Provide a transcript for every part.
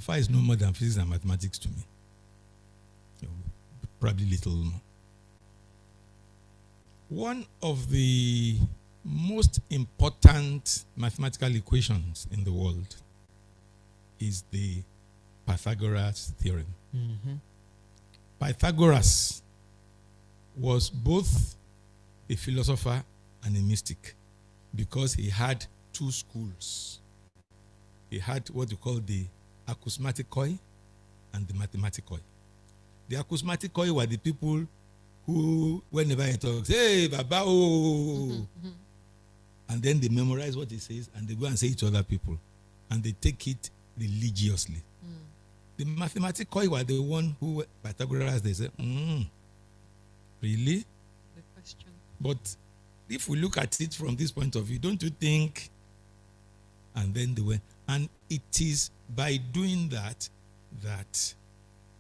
Ifa is no more than physics and mathematics to me. Probably little more. One of the most important mathematical equations in the world is the Pythagoras theorem. Mm-hmm. Pythagoras was both a philosopher and a mystic because he had two schools. He had what you call the acousmaticoi and the mathematicoi. The acousmaticoi were the people who, whenever he talks, hey, Baba, oh, and then they memorize what he says and they go and say it to other people and they take it religiously. The mathematicoi were the one who, Pythagoras, they say, really? The question. But if we look at it from this point of view, don't you think? And then they went. And it is by doing that that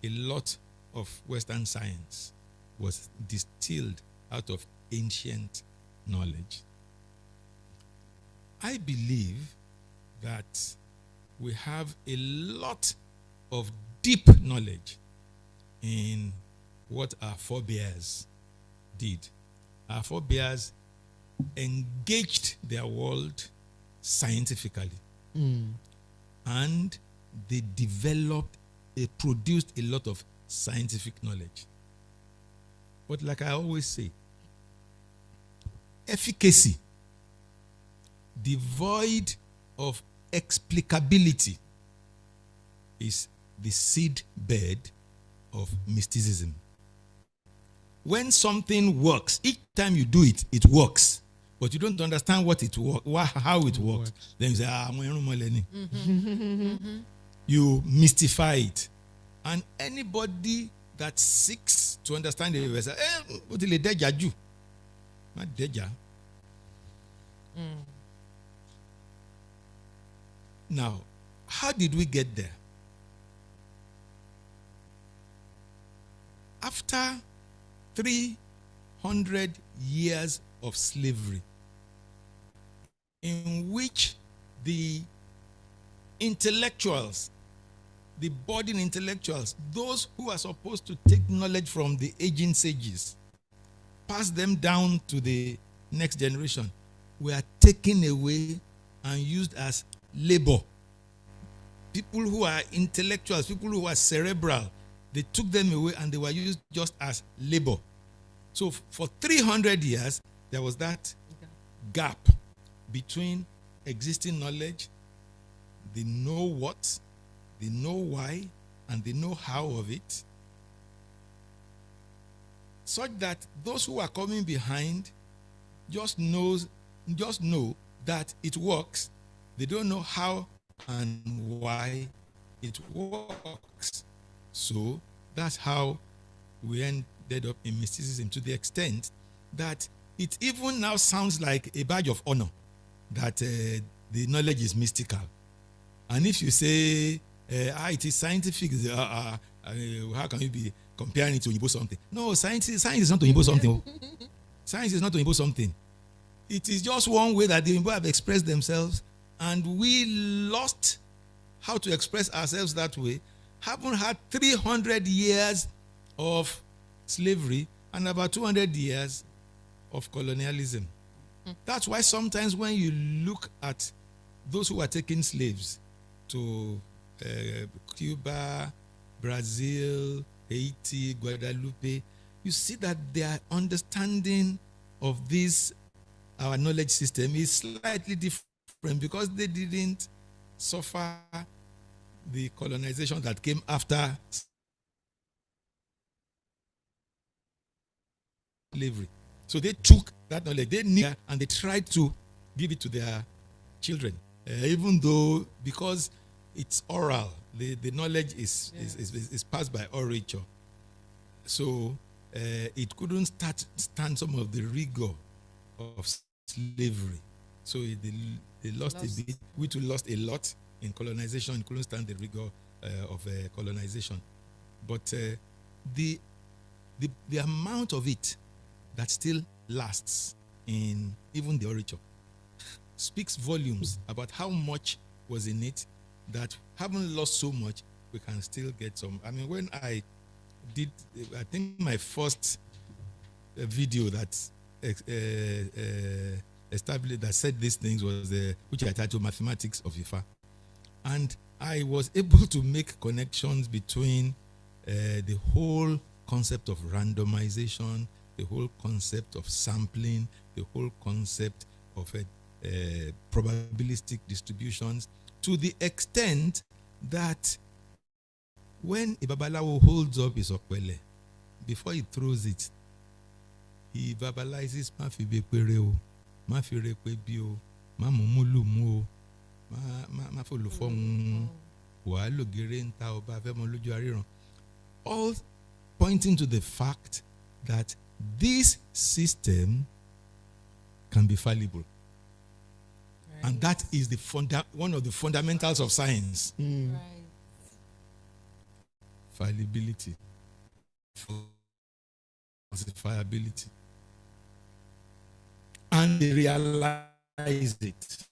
a lot of Western science was distilled out of ancient knowledge. I believe that we have a lot of deep knowledge in what our forebears did. Our forebears engaged their world scientifically, and they produced a lot of scientific knowledge. But like I always say, efficacy devoid of explicability is the seed bed of mysticism. When something works, each time you do it, it works. But you don't understand how it works. Then you say, you mystify it. And anybody that seeks to understand it will say, what is deja ju? Not deja. Now, how did we get there? After 300 years of slavery, in which the intellectuals, the budding intellectuals, those who are supposed to take knowledge from the aging sages, pass them down to the next generation, were taken away and used as labor. People who are intellectuals, people who are cerebral, they took them away and they were used just as labor. So for 300 years, there was that gap between existing knowledge, the know what, the know why, and the know how of it, such that those who are coming behind just know that it works. They don't know how and why it works. So that's how we ended up in mysticism, to the extent that it even now sounds like a badge of honor that the knowledge is mystical. And if you say, it is scientific, how can you be comparing it to Oyibo something? No, science is not Oyibo something. Science is not Oyibo something. It is just one way that the Oyibo have expressed themselves, and we lost how to express ourselves that way. Haven't had 300 years of slavery and about 200 years of colonialism. That's why sometimes when you look at those who are taking slaves to Cuba, Brazil, Haiti, Guadalupe, you see that their understanding of this, our knowledge system, is slightly different because they didn't suffer the colonization that came after slavery. So they took that knowledge, they knew, and they tried to give it to their children. Even though, because it's oral, the knowledge is passed by orature. So it couldn't stand some of the rigor of slavery. So they lost a bit. We too lost a lot in colonization. It couldn't stand the rigor of colonization. But the amount of it that still lasts in even the orature speaks volumes about how much was in it that haven't lost so much we can still get some. I mean, when I did, I think my first video that established, that said these things was which I titled Mathematics of Ifa. And I was able to make connections between the whole concept of randomization, the whole concept of sampling, the whole concept of probabilistic distributions, to the extent that when a Babalawo holds up his okwele, before he throws it, he verbalizes ma fi bekwere o, ma fi rekwe bi o, ma mumulu mu o, ma fo lufo wa lo gere nta oba fe mo loju ariran. All pointing to the fact that this system can be fallible. Right. And that is the one of the fundamentals of science. Right. Fallibility, falsifiability. And they realize it.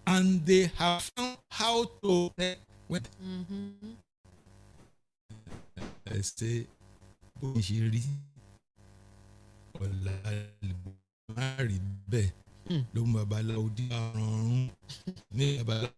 And they have found how to say Bonjiri Olari Be Lumbabala Udi Nebala.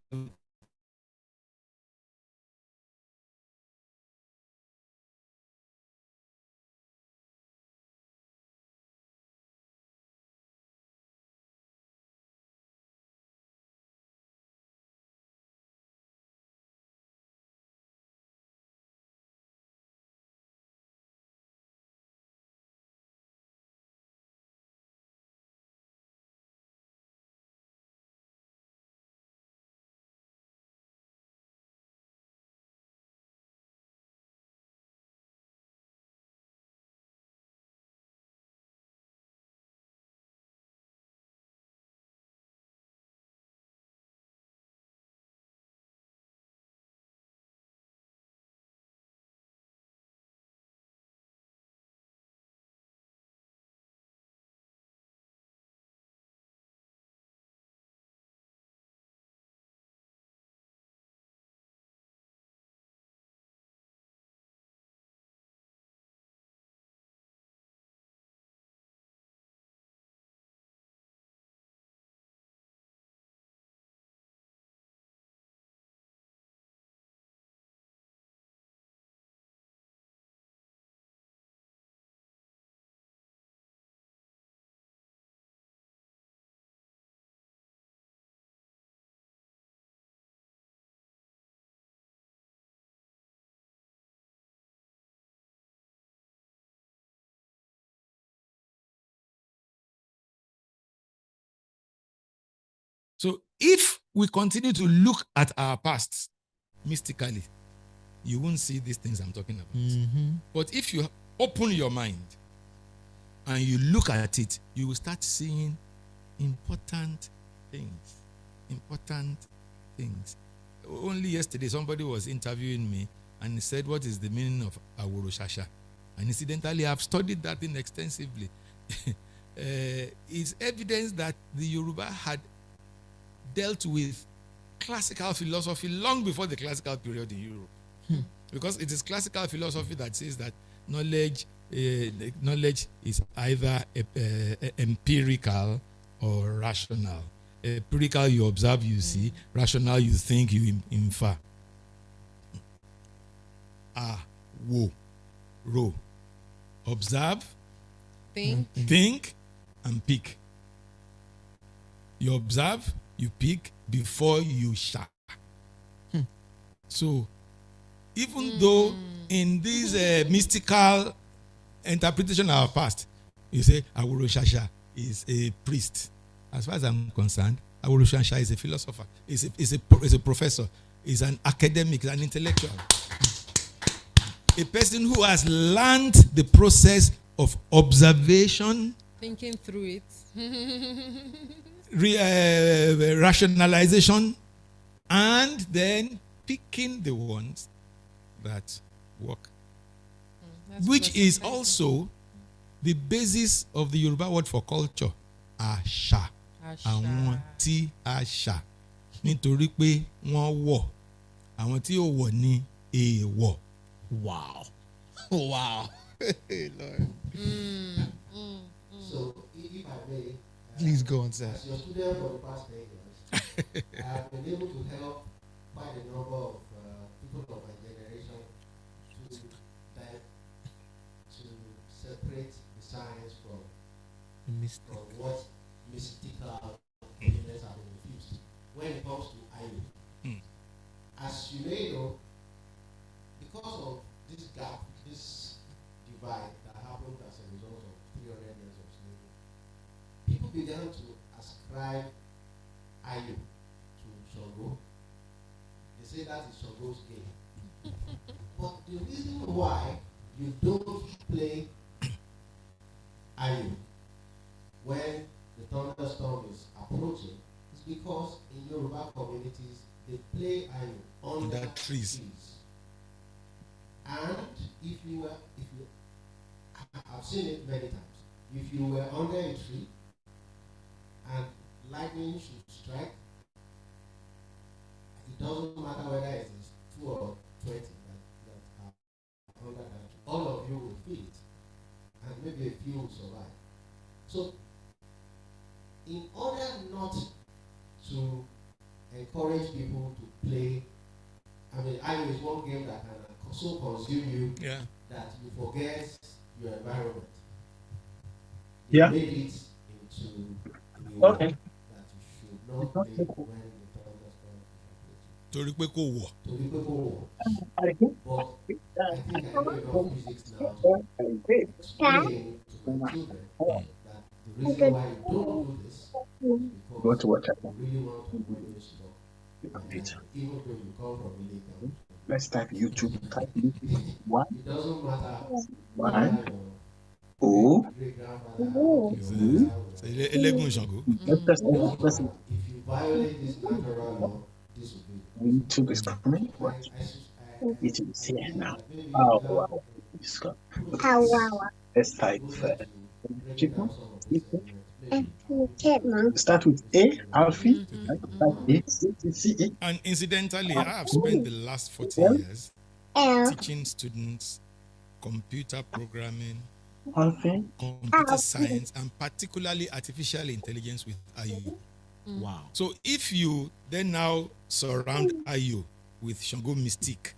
So if we continue to look at our past mystically, you won't see these things I'm talking about. Mm-hmm. But if you open your mind and you look at it, you will start seeing important things. Important things. Only yesterday, somebody was interviewing me and he said, what is the meaning of Aworo Shasha? And incidentally, I've studied that thing extensively. It's evidence that the Yoruba had dealt with classical philosophy long before the classical period in Europe. Because it is classical philosophy that says that knowledge is either empirical or rational. Empirical, you observe, you see. Rational, you think, you infer. Ro. Observe, think, and pick. You observe, you pick before you shall. So, even though in this mystical interpretation of our past, you say Aworo Shasha is a priest. As far as I'm concerned, Aworo Shasha is a philosopher, is a professor, is an academic, is an intellectual. A person who has learned the process of observation, thinking through it, rationalization, and then picking the ones that work. Which is also the basis of the Yoruba word for culture, Àṣà. Àwọn tí àṣà nítorí pé wọ́n wọ̀ àwọn tí ó wọ̀ ní èèwọ̀. Wow. Wow. Lord. So, if I may, Please go on, sir. as your student for the past 10 years, I have been able to help quite a number of people of my generation to separate the science from what mystical evidence have been infused when it comes to IU. As you may know, because of this gap, this divide that happened as a result of 300 years of slavery, people began to ascribe IU to Shango. They say that is Shango's game. But the reason why you don't play IU when the thunderstorm is approaching is because in Yoruba communities they play IU under trees. And if you I've seen it many times. If you were under a tree and lightning should strike, it doesn't matter whether it is 2 or 20 that are under that tree. All of you will feel it, and maybe a few will survive. So, in order not to encourage people to play, I mean, IU is one game that can so consume you that you forget your environment. You made it into the Okay. that you should not play when the thunderstorm is torí pé kò wọ̀. But I think I know enough physics now to explain to my children that the reason why you don't do this is because you really want to avoid this law. Even though you come from a legal. Let's type YouTube. Type YouTube. What? It doesn't matter. One. O. Eléégún Ṣàngó. Let's If you violate this natural law, this will be. YouTube is coming. What? YouTube is here now. Oh wow. Let's type chicken. Start with A, Alfie. And incidentally, I have spent the last 40 years teaching students computer programming, computer science, and particularly artificial intelligence with IU. Wow. So if you then now surround IU with Shango Mystique,